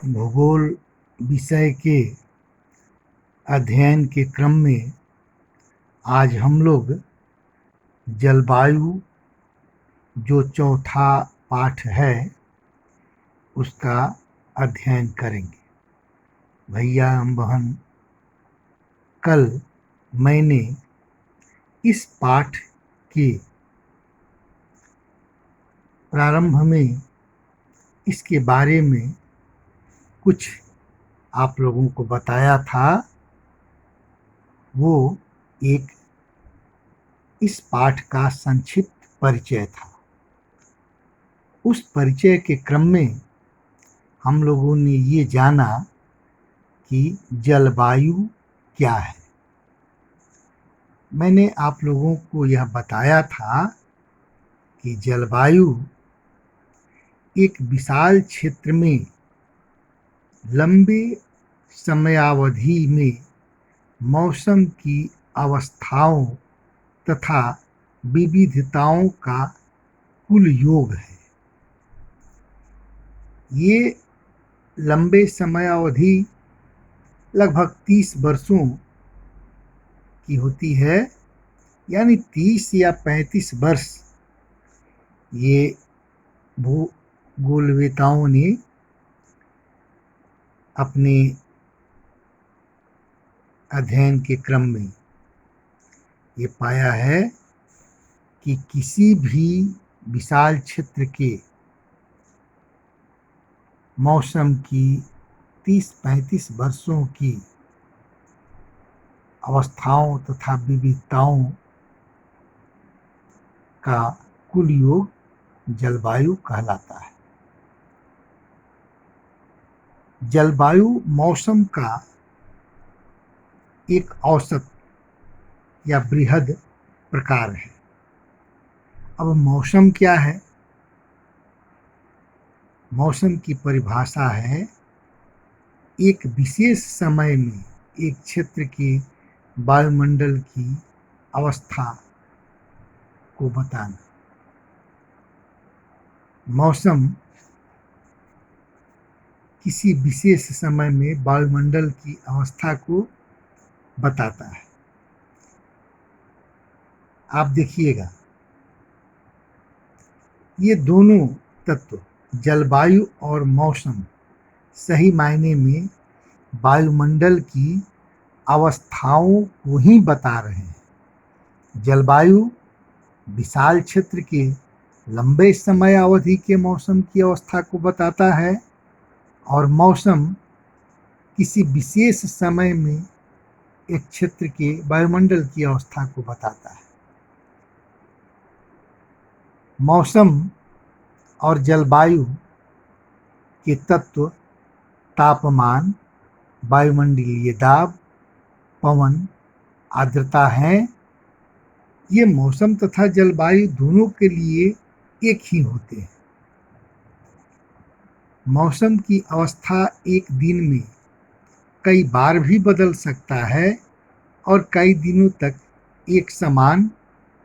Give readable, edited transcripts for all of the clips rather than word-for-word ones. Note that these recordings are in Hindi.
भूगोल विषय के अध्ययन के क्रम में आज हम लोग जलवायु जो चौथा पाठ है उसका अध्ययन करेंगे। भैया एवं बहन, कल मैंने इस पाठ के प्रारंभ में इसके बारे में कुछ आप लोगों को बताया था। वो एक इस पाठ का संक्षिप्त परिचय था। उस परिचय के क्रम में हम लोगों ने ये जाना कि जलवायु क्या है। मैंने आप लोगों को यह बताया था कि जलवायु एक विशाल क्षेत्र में लंबे समयावधि में मौसम की अवस्थाओं तथा विविधताओं का कुल योग है। ये लंबे समयावधि लगभग 30 वर्षों की होती है, यानी 30 या 35 वर्ष ये भूगोलवेताओं ने अपने अध्ययन के क्रम में ये पाया है कि किसी भी विशाल क्षेत्र के मौसम की 30-35 वर्षों की अवस्थाओं तथा विविधताओं का कुल योग जलवायु कहलाता है। जलवायु मौसम का एक औसत या बृहद प्रकार है। अब मौसम क्या है? मौसम की परिभाषा है एक विशेष समय में एक क्षेत्र के वायुमंडल की अवस्था को बताना। मौसम किसी विशेष समय में वायुमंडल की अवस्था को बताता है। आप देखिएगा, ये दोनों तत्व जलवायु और मौसम सही मायने में वायुमंडल की अवस्थाओं को ही बता रहे हैं। जलवायु विशाल क्षेत्र के लंबे समय अवधि के मौसम की अवस्था को बताता है और मौसम किसी विशेष समय में एक क्षेत्र के वायुमंडल की अवस्था को बताता है। मौसम और जलवायु के तत्व तापमान, वायुमंडलीय दाब, पवन, आर्द्रता हैं। ये मौसम तथा जलवायु दोनों के लिए एक ही होते हैं। मौसम की अवस्था एक दिन में कई बार भी बदल सकता है और कई दिनों तक एक समान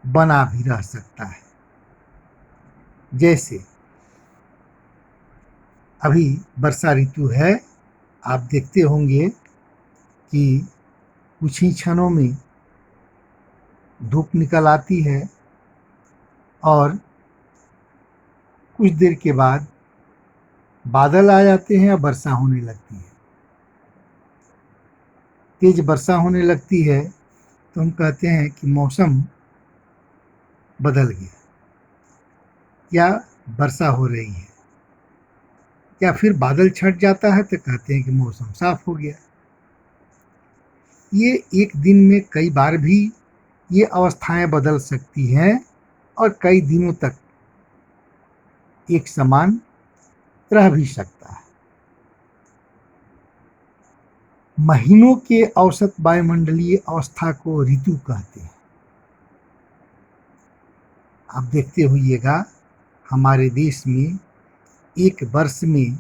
बना भी रह सकता है। जैसे अभी वर्षा ऋतु है, आप देखते होंगे कि कुछ ही क्षणों में धूप निकल आती है और कुछ देर के बाद बादल आ जाते हैं और वर्षा होने लगती है। तेज वर्षा होने लगती है तो हम कहते हैं कि मौसम बदल गया या वर्षा हो रही है, या फिर बादल छट जाता है तो कहते हैं कि मौसम साफ हो गया। ये एक दिन में कई बार भी ये अवस्थाएं बदल सकती हैं और कई दिनों तक एक समान रह भी सकता है। महीनों के औसत वायुमंडलीय अवस्था को ऋतु कहते हैं। आप देखते होइएगा, हमारे देश में एक वर्ष में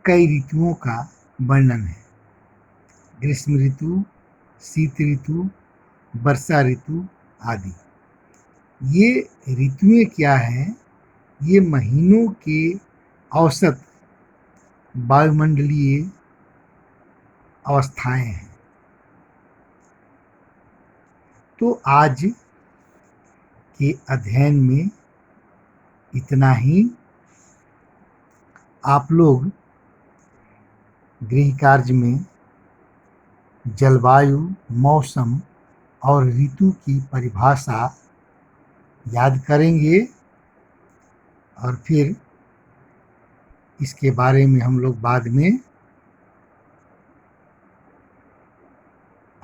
कई ऋतुओं का वर्णन है। ग्रीष्म ऋतु, शीत ऋतु, वर्षा ऋतु आदि। ये ऋतुएं क्या हैं? ये महीनों के औसत वायुमंडलीय अवस्थाएं हैं। तो आज के अध्ययन में इतना ही। आप लोग गृह कार्य में जलवायु, मौसम और ऋतु की परिभाषा याद करेंगे और फिर इसके बारे में हम लोग बाद में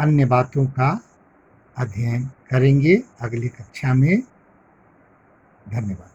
अन्य बातों का अध्ययन करेंगे अगली कक्षा में। धन्यवाद।